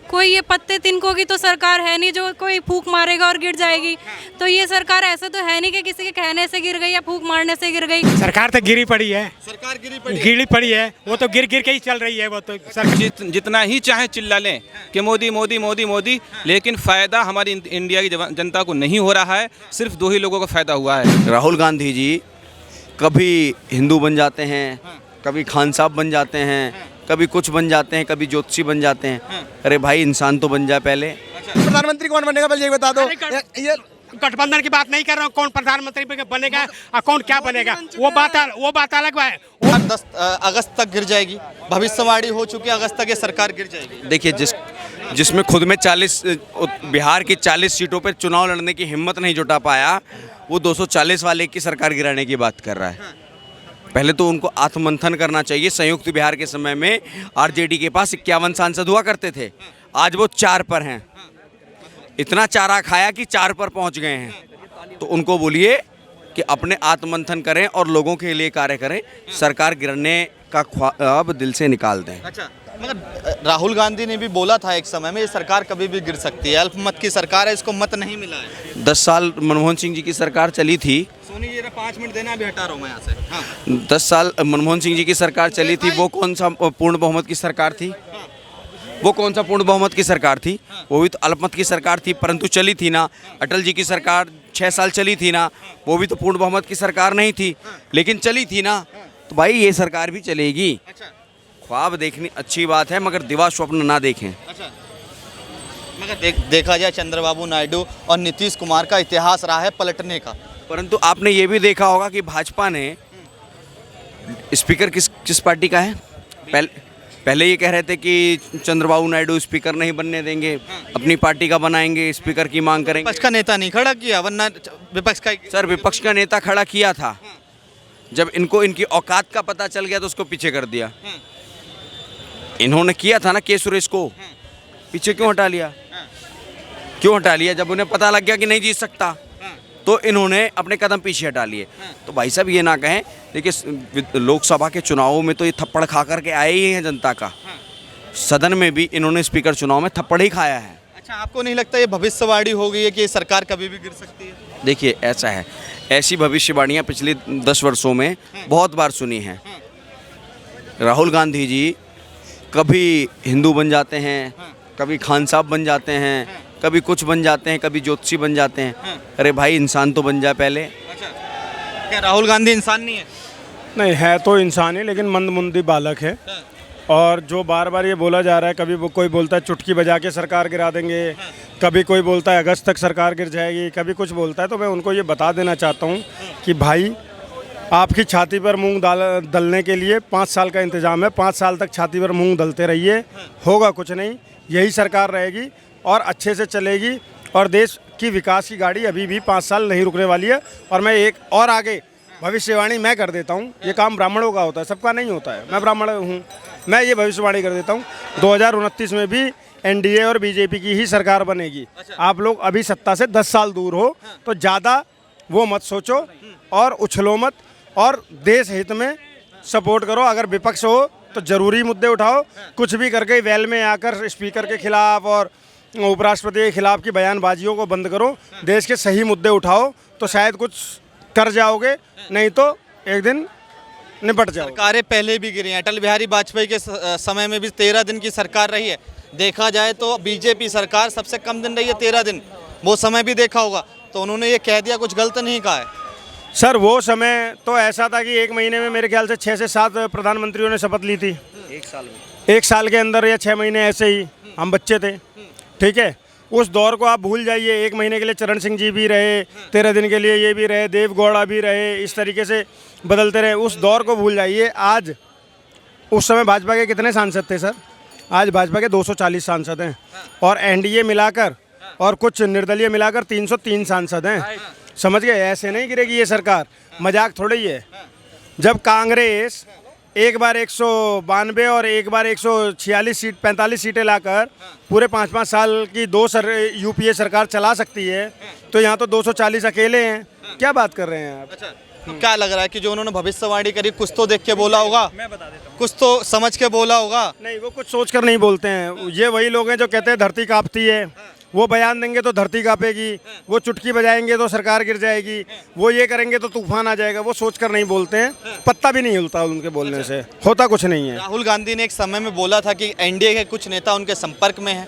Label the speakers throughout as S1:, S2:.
S1: कोई ये पत्ते तिनकों की तो सरकार है नहीं जो कोई फूंक मारेगा और गिर जाएगी। तो ये सरकार ऐसा तो है नहीं कि किसी के कहने से गिर गई या फूंक मारने से गिर गई।
S2: सरकार तो गिरी पड़ी है,
S3: सरकार
S2: गिरी पड़ी है, वो तो गिर गिर के ही चल रही है। वो तो
S3: जितना ही चाहे चिल्ला लें कि मोदी मोदी मोदी मोदी, लेकिन फायदा हमारी इंडिया की जनता को नहीं हो रहा है। सिर्फ दो ही लोगों को फायदा हुआ है।
S4: राहुल गांधी जी कभी हिंदू बन जाते हैं, कभी खान साहब बन जाते हैं, कभी कुछ बन जाते हैं, कभी ज्योतिषी बन जाते हैं। अरे भाई इंसान तो बन जाए पहले।
S5: प्रधानमंत्री कौन बनेगा पहले ये बता दो। ये
S2: गठबंधन की बात नहीं कर रहा हूँ, कौन प्रधानमंत्री बनेगा और कौन क्या बनेगा, वो बात अलग है।
S3: 10 अगस्त तक गिर जाएगी, भविष्यवाणी हो चुकी है, अगस्त तक ये सरकार गिर जाएगी।
S4: देखिए जिसमें खुद में 40 बिहार की 40 सीटों पर चुनाव लड़ने की हिम्मत नहीं जुटा पाया, वो 240 वाले की सरकार गिराने की बात कर रहा है। पहले तो उनको आत्ममंथन करना चाहिए। संयुक्त बिहार के समय में आरजेडी के पास 51 सांसद हुआ करते थे, आज वो 4 पर हैं। इतना चारा खाया कि 4 पर पहुंच गए हैं। तो उनको बोलिए कि अपने आत्ममंथन करें और लोगों के लिए कार्य करें, सरकार गिरने का ख्वाब दिल से निकाल दें।
S3: अच्छा, मगर राहुल गांधी ने भी बोला था एक समय में ये सरकार कभी भी गिर सकती है, अल्पमत की सरकार है, इसको मत नहीं मिला है।
S4: 10 साल मनमोहन सिंह जी की सरकार चली थी।
S3: सुनिए 5 मिनट देना, अभी हटा रहा हूँ मैं यहाँ से। हाँ।
S4: 10 साल मनमोहन सिंह जी की सरकार चली थी, वो कौन सा पूर्ण बहुमत की सरकार थी? वो कौन सा पूर्ण बहुमत की सरकार थी? वो भी तो अल्पमत की सरकार थी, परंतु चली थी ना। अटल जी की सरकार 6 साल चली थी ना, वो भी तो पूर्ण बहुमत की सरकार नहीं थी, लेकिन चली थी ना। तो भाई ये सरकार भी चलेगी। ख्वाब देखनी अच्छी बात है, मगर दिवा स्वप्न ना देखें।
S3: अच्छा, मगर देखा जाए चंद्रबाबू नायडू और नीतीश कुमार का इतिहास रहा है पलटने का।
S4: परंतु आपने ये भी देखा होगा कि भाजपा ने स्पीकर किस पार्टी का है? पहले ये कह रहे थे कि चंद्रबाबू नायडू स्पीकर नहीं बनने देंगे, अपनी पार्टी का बनाएंगे, स्पीकर की मांग करेंगे।
S3: विपक्ष का नेता नहीं खड़ा किया, वरना विपक्ष का
S4: सर विपक्ष का नेता खड़ा किया था। जब इनको इनकी औकात का पता चल गया तो उसको पीछे कर दिया। इन्होंने किया था ना के सुरेश को, पीछे क्यों हटा लिया? क्यों हटा लिया? जब उन्हें पता लग गया कि नहीं जीत सकता तो इन्होंने अपने कदम पीछे हटा लिए। तो भाई साहब ये ना कहें, देखिए लोकसभा के चुनावों में तो ये थप्पड़ खा करके आए ही हैं जनता का। सदन में भी इन्होंने स्पीकर चुनाव में थप्पड़ ही खाया है।
S3: अच्छा, आपको नहीं लगता ये भविष्यवाणी हो गई है कि ये सरकार कभी भी गिर सकती है?
S4: देखिए ऐसा है, ऐसी भविष्यवाणियाँ पिछले 10 वर्षों में बहुत बार सुनी हैं। राहुल गांधी जी कभी हिंदू बन जाते हैं, कभी खान साहब बन जाते हैं, कभी कुछ बन जाते हैं, कभी ज्योतिषी बन जाते हैं। अरे भाई इंसान तो बन जाए पहले।
S3: अच्छा, क्या राहुल गांधी इंसान नहीं है?
S5: नहीं है तो इंसान ही, लेकिन मंदमुंदी बालक है। और जो बार बार ये बोला जा रहा है, कभी वो कोई बोलता है चुटकी बजा के सरकार गिरा देंगे, कभी कोई बोलता है अगस्त तक सरकार गिर जाएगी, कभी कुछ बोलता है। तो मैं उनको ये बता देना चाहता हूँ कि भाई आपकी छाती पर मूंग दलने के लिए 5 साल का इंतज़ाम है। 5 साल तक छाती पर मूंग दलते रहिए, होगा कुछ नहीं। यही सरकार रहेगी और अच्छे से चलेगी, और देश की विकास की गाड़ी अभी भी 5 साल नहीं रुकने वाली है। और मैं एक और आगे भविष्यवाणी मैं कर देता हूँ, ये काम ब्राह्मणों का होता है, सबका नहीं होता है। मैं ब्राह्मण हूँ, मैं ये भविष्यवाणी कर देता हूँ 2029 में भी एनडीए और बीजेपी की ही सरकार बनेगी। आप लोग अभी सत्ता से 10 साल दूर हो तो ज़्यादा वो मत सोचो और उछलो मत, और देश हित में सपोर्ट करो। अगर विपक्ष हो तो ज़रूरी मुद्दे उठाओ, कुछ भी करके वेल में आकर स्पीकर के खिलाफ और उपराष्ट्रपति के खिलाफ की बयानबाजियों को बंद करो। देश के सही मुद्दे उठाओ तो शायद कुछ कर जाओगे, नहीं तो एक दिन निपट जाओगे।
S3: सरकारें पहले भी गिरी हैं, अटल बिहारी वाजपेयी के समय में भी 13 दिन की सरकार रही है। देखा जाए तो बीजेपी सरकार सबसे कम दिन रही है, 13 दिन। वो समय भी देखा होगा, तो उन्होंने ये कह दिया, कुछ गलत नहीं कहा है।
S5: सर वो समय तो ऐसा था कि 1 महीने में मेरे ख्याल से 6 से 7 प्रधानमंत्रियों ने शपथ ली थी।
S4: 1 साल में,
S5: 1 साल के अंदर या 6 महीने ऐसे ही, हम बच्चे थे। ठीक है, उस दौर को आप भूल जाइए। 1 महीने के लिए चरण सिंह जी भी रहे, 13 दिन के लिए ये भी रहे, देव गौड़ा भी रहे, इस तरीके से बदलते रहे। उस दौर को भूल जाइए। आज उस समय भाजपा के कितने सांसद थे सर? आज भाजपा के 240 सांसद हैं, और एनडीए मिलाकर और कुछ निर्दलीय मिलाकर 303 सांसद हैं। समझ गए? ऐसे नहीं गिरेगी ये सरकार, मजाक थोड़ी ही है। जब कांग्रेस एक बार 192 और एक बार 146 सीटें लाकर पूरे 5-5 साल की यूपीए सरकार चला सकती है, तो यहाँ तो 240 अकेले हैं। क्या बात कर रहे हैं आप?
S3: अच्छा, तो क्या लग रहा है कि जो उन्होंने भविष्यवाणी करी कुछ तो देख के बोला होगा, कुछ तो समझ के बोला होगा?
S5: नहीं, वो कुछ सोच कर नहीं बोलते हैं। ये वही लोग हैं जो कहते हैं धरती कांपती है, वो बयान देंगे तो धरती कांपेगी, वो चुटकी बजाएंगे तो सरकार गिर जाएगी, वो ये करेंगे तो तूफान आ जाएगा। वो सोच कर नहीं बोलते हैं, पत्ता भी नहीं हिलता उनके बोलने से, होता कुछ नहीं है।
S3: राहुल गांधी ने एक समय में बोला था कि एनडीए के कुछ नेता उनके संपर्क में हैं।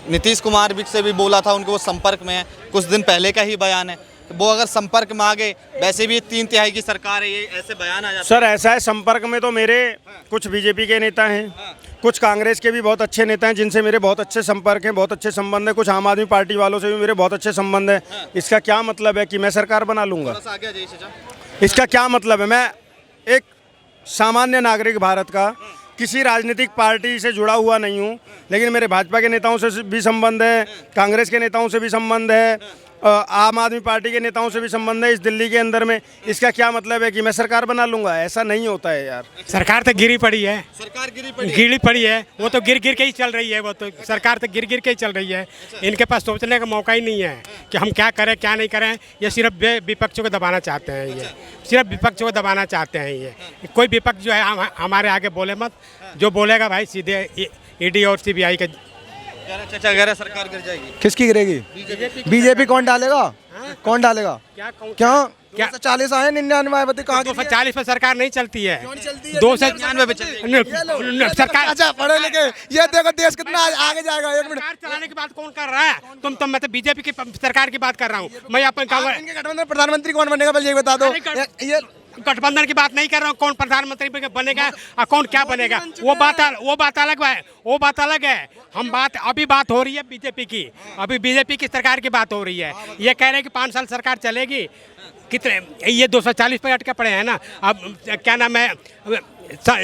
S3: नीतीश कुमार भी से भी बोला था उनको वो संपर्क में है, कुछ दिन पहले का ही बयान है। वो अगर संपर्क में आ गए, वैसे भी 3/3 की सरकार है, ये ऐसे बयान आ जाता
S5: सर ऐसा है, संपर्क में तो मेरे कुछ बीजेपी के नेता हैं, कुछ कांग्रेस के भी बहुत अच्छे नेता हैं जिनसे मेरे बहुत अच्छे संपर्क हैं, बहुत अच्छे संबंध हैं, कुछ आम आदमी पार्टी वालों से भी मेरे बहुत अच्छे संबंध हैं। इसका क्या मतलब है कि मैं सरकार बना लूँगा? इसका क्या मतलब है? मैं एक सामान्य नागरिक भारत का, किसी राजनीतिक पार्टी से जुड़ा हुआ नहीं हूँ, लेकिन मेरे भाजपा के नेताओं से भी संबंध है, कांग्रेस के नेताओं से भी संबंध है, आम आदमी पार्टी के नेताओं से भी संबंध है इस दिल्ली के अंदर में। इसका क्या मतलब है कि मैं सरकार बना लूँगा? ऐसा नहीं होता है यार।
S2: सरकार तो गिरी पड़ी है,
S3: सरकार
S2: गिरी पड़ी है, वो तो गिर गिर के ही चल रही है। वो तो सरकार तो गिर गिर के ही चल रही है। इनके पास सोचने का मौका ही नहीं है कि हम क्या करें क्या नहीं करें। ये सिर्फ विपक्षों को दबाना चाहते हैं, ये सिर्फ विपक्षों को दबाना चाहते हैं। ये कोई विपक्ष जो है हमारे आगे बोले मत, जो बोलेगा भाई सीधे ईडी और सीबीआई के।
S3: चाचा कह रहे सरकार गिर जाएगी।
S6: किसकी गिरेगी? बीजेपी कौन डालेगा? कौन डालेगा? क्या 40 आए 99 आए, बताइए कहाँ?
S2: 240 पर सरकार नहीं चलती है,
S3: 299 पे चलेगी
S2: सरकार।
S6: अच्छा पढ़े लिखे, ये देखो देश कितना आगे जाएगा। एक मिनट,
S2: सरकार चलाने की बात कौन कर रहा है? तुम मैं तो बीजेपी की सरकार की बात कर रहा हूँ। मैं अपन
S6: गठबंधन में प्रधानमंत्री कौन बनेगा पहले ये बता दो। ये
S2: गठबंधन की बात नहीं कर रहा हूँ, कौन प्रधानमंत्री बनेगा और कौन क्या बनेगा, वो बात अलग है, वो बात अलग है। अभी बात हो रही है बीजेपी की, अभी बीजेपी की सरकार की बात हो रही है। ये कह रहे हैं कि 5 साल सरकार चलेगी, कितने ये 240 पे अटके पड़े हैं ना। अब क्या नाम है,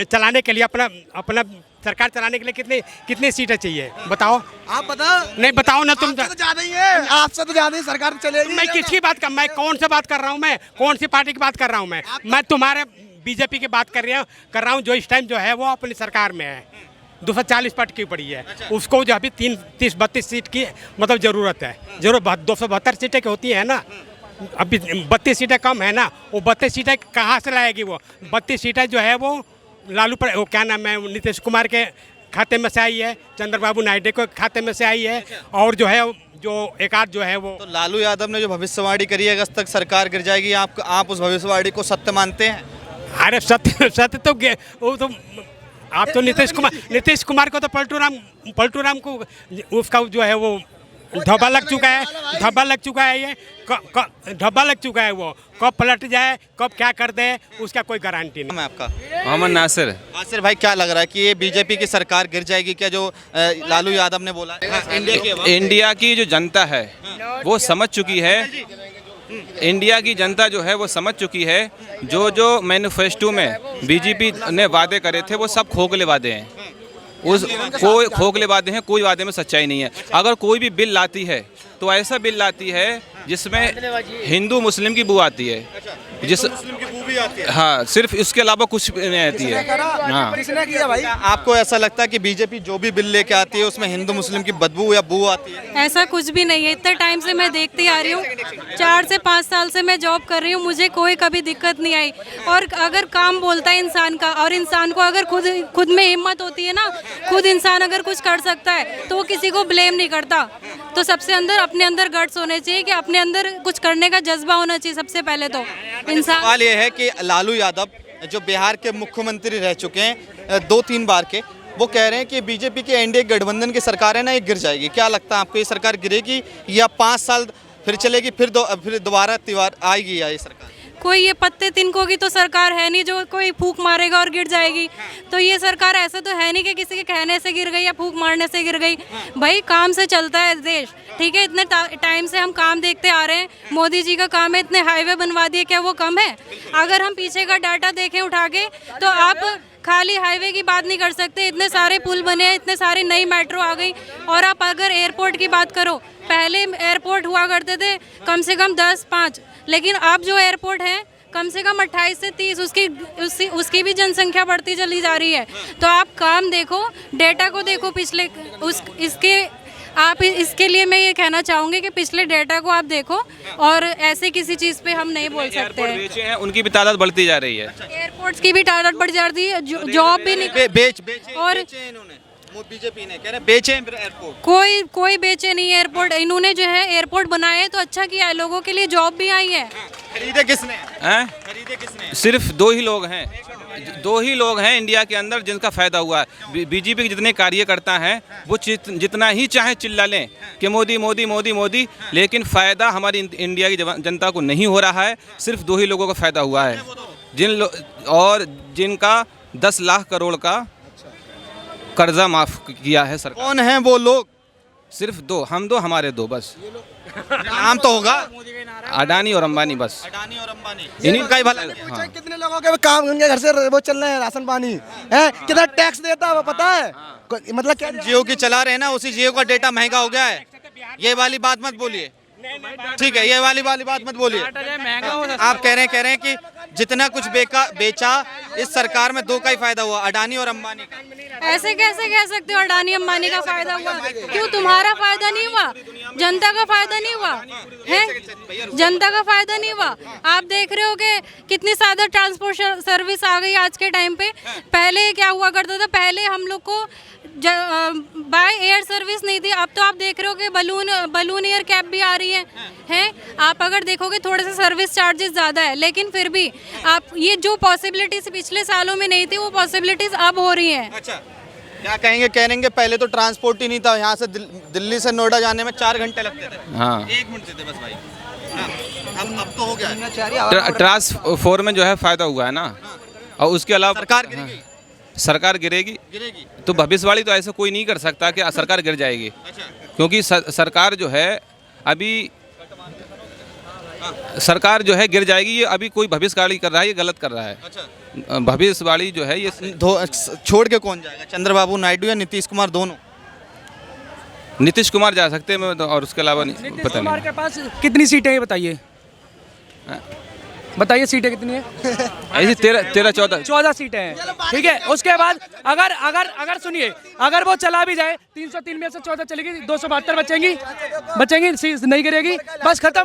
S2: चलाने के लिए अपना सरकार चलाने के लिए कितनी सीटें चाहिए बताओ?
S6: आप बताओ।
S2: नहीं बताओ ना तुम।
S6: आपसे तो ज़्यादा ही है, आपसे तो ज़्यादा ही सरकार चलेगी।
S2: मैं किसकी बात कर, मैं कौन से बात कर रहा हूँ, मैं कौन सी पार्टी की बात कर रहा हूँ? मैं तुम्हारे बीजेपी की बात कर रहा हूँ जो इस टाइम जो है वो अपनी सरकार में है। 240 पर अटकी पड़ी है। उसको जो अभी 32 सीट की मतलब ज़रूरत है। 272 सीटें की होती है ना, अभी 32 सीटें कम है ना। वो 32 सीटें कहाँ से लाएगी? वो 32 सीटें जो है वो वो क्या नाम है, नीतीश कुमार के खाते में से आई है, चंद्रबाबू नायडू के खाते में से आई है, और जो है जो एक आध जो है वो। तो
S3: लालू यादव ने जो भविष्यवाणी करी है अगस्त तक सरकार गिर जाएगी, आप उस भविष्यवाणी को सत्य मानते हैं?
S2: अरे सत्य तो वो तो आप तो नीतीश कुमार को तो पलटू राम को उसका जो है वो धब्बा लग चुका है, धब्बा लग चुका है। ये धब्बा लग चुका है। वो कब पलट जाए, कब क्या कर दे, उसका कोई गारंटी नहीं।
S3: मैं आपका
S7: मोहम्मद नासिर।
S3: नासिर भाई, क्या लग रहा है कि ये बीजेपी की सरकार गिर जाएगी क्या, जो लालू यादव ने बोला है?
S7: इंडिया की जो जनता है वो समझ चुकी है, इंडिया की जनता जो है वो समझ चुकी है, जो मैनिफेस्टो में बीजेपी ने वादे करे थे वो सब खोखले वादे हैं। कोई खोखले वादे हैं, कोई वादे में सच्चाई नहीं है। अगर कोई भी बिल लाती है तो ऐसा बिल लाती है जिसमें हिंदू मुस्लिम की बू आती है, हाँ, सिर्फ इसके अलावा कुछ नहीं आती है। हाँ,
S3: आपको ऐसा लगता है कि बीजेपी जो भी बिल लेके आती है उसमें हिंदू मुस्लिम की बदबू या बू आती है?
S1: ऐसा कुछ भी नहीं है। इतने टाइम से मैं देखती आ रही हूँ, 4 से 5 साल से मैं जॉब कर रही हूँ, मुझे कोई कभी दिक्कत नहीं आई। और अगर काम बोलता है इंसान का, और इंसान को अगर खुद में हिम्मत होती है ना, खुद इंसान अगर कुछ कर सकता है तो वो किसी को ब्लेम नहीं करता। तो सबसे अपने अंदर गट्स होने चाहिए कि अपने अंदर कुछ करने का जज्बा होना चाहिए सबसे पहले तो इंसान।
S3: सवाल ये है कि लालू यादव जो बिहार के मुख्यमंत्री रह चुके हैं 2-3 बार के, वो कह रहे हैं कि बीजेपी की एनडीए गठबंधन की सरकार है ना, ये गिर जाएगी। क्या लगता है आपको, ये सरकार गिरेगी या 5 साल फिर चलेगी, फिर दोबारा आएगी या ये सरकार?
S1: कोई ये पत्ते तिनकों की तो सरकार है नहीं जो कोई फूंक मारेगा और गिर जाएगी। तो ये सरकार ऐसा तो है नहीं कि किसी के कहने से गिर गई या फूंक मारने से गिर गई। भाई काम से चलता है देश, ठीक है। इतने टाइम से हम काम देखते आ रहे हैं, मोदी जी का काम है, इतने हाईवे बनवा दिए, क्या वो कम है? अगर हम पीछे का डाटा देखें उठा के तो आप खाली हाईवे की बात नहीं कर सकते। इतने सारे पुल बने हैं, इतने सारी नई मेट्रो आ गई। और आप अगर एयरपोर्ट की बात करो, पहले एयरपोर्ट हुआ करते थे कम से कम 10-5, लेकिन अब जो एयरपोर्ट है कम से कम 28 से 30, उसकी भी जनसंख्या बढ़ती चली जा रही है। तो आप काम देखो, डेटा को देखो, इसके आप इसके लिए मैं ये कहना चाहूँगी कि पिछले डेटा को आप देखो, और ऐसे किसी चीज़ पे हम नहीं बोल सकते
S7: एयरपोर्ट
S1: हैं।
S7: बेचे हैं, उनकी भी तादाद बढ़ती जा रही है।
S1: एयरपोर्ट्स की भी तादाद बढ़ जाती है, जॉब भी नहीं,
S3: बेचे
S1: और
S3: इन्होंने, बीजेपी ने कह रहे बेचे हैं एयरपोर्ट।
S1: कोई बेचे नहीं एयरपोर्ट। इन्होंने जो है एयरपोर्ट बनाए तो अच्छा किया है, लोगों के लिए जॉब भी आई है।
S3: खरीदे किसने?
S7: हैं?
S3: खरीदे किसने?
S7: सिर्फ दो ही लोग हैं इंडिया के अंदर जिनका फायदा हुआ है। बीजेपी के जितने कार्यकर्ता हैं वो जितना ही चाहे चिल्ला लें कि मोदी मोदी मोदी मोदी, लेकिन फायदा हमारी इंडिया की जनता को नहीं हो रहा है। सिर्फ दो ही लोगों को फायदा हुआ है, और जिनका 10 लाख करोड़ का कर्जा माफ किया है सरकार।
S3: कौन है वो लोग?
S7: सिर्फ दो, हम दो, हमारे दो बस।
S3: नाम तो होगा,
S7: अडानी और अंबानी बस।
S3: अडानी और अंबानी,
S7: इन्हीं
S3: का ही भला।
S6: हाँ। कितने लोगों के काम उनके घर से वो चल रहे हैं, राशन पानी है, कितना टैक्स देता है वो पता है? मतलब क्या
S3: जियो की चला रहे हैं ना, उसी जियो का डेटा महंगा हो गया है। ये वाली बात मत बोलिए, ठीक है? ये वाली बात मत बोलिए। आप कह रहे हैं कि जितना कुछ बेचा इस सरकार में दो का ही फायदा हुआ, अडानी और अंबानी का।
S1: ऐसे कैसे कह सकते हो अडानी अंबानी का फायदा हुआ? क्यों, तुम्हारा फायदा नहीं हुआ? जनता का फायदा नहीं हुआ है? जनता का फायदा नहीं हुआ? आप देख रहे हो कि कितनी ज्यादा ट्रांसपोर्ट सर्विस आ गई आज के टाइम पे। पहले क्या हुआ करता था, पहले हम लोग को बाय एयर सर्विस नहीं थी। अब तो आप देख रहे हो कि बलून एयर कैब भी आ रही है। आप अगर देखोगे थोड़े से सर्विस चार्जेस ज़्यादा है, लेकिन फिर भी आप ये जो पॉसिबिलिटीज पिछले सालों में नहीं थी वो पॉसिबिलिटीज अब हो रही हैं।
S3: अच्छा, क्या कहेंगे पहले तो ट्रांसपोर्ट ही नहीं था, यहाँ से दिल्ली से नोएडा जाने में 4 घंटे लगते थे।
S7: हाँ,
S3: 1 मिनट देते बस भाई। हाँ, अब तो हो गया है।
S7: ट्रांसफॉर्म में जो है फायदा हुआ है ना, और उसके अलावा
S3: सरकार
S7: गिरेगी तो भविष्यवाणी तो ऐसा कोई नहीं कर सकता कि सरकार गिर जाएगी। क्योंकि सरकार जो है अभी सरकार जो है गिर जाएगी, ये अभी कोई भविष्यवाणी कर रहा है, ये गलत कर रहा है। भविष्यवाणी जो है ये
S3: छोड़ के कौन जाएगा? चंद्रबाबू नायडू या नीतीश कुमार? दोनों।
S7: नीतीश कुमार जा सकते हैं, और उसके अलावा नहीं, पता
S8: कुमार
S7: नहीं।
S8: के पास कितनी सीटें हैं बताइए? बताइए सीटें कितनी है?
S7: ऐसी 13-14
S8: सीटें हैं, ठीक है। उसके बाद अगर सुनिए, अगर वो चला भी जाए 303 में से 14 चलेगी, 272 बचेंगी, नहीं गिरेगी, बस खत्म।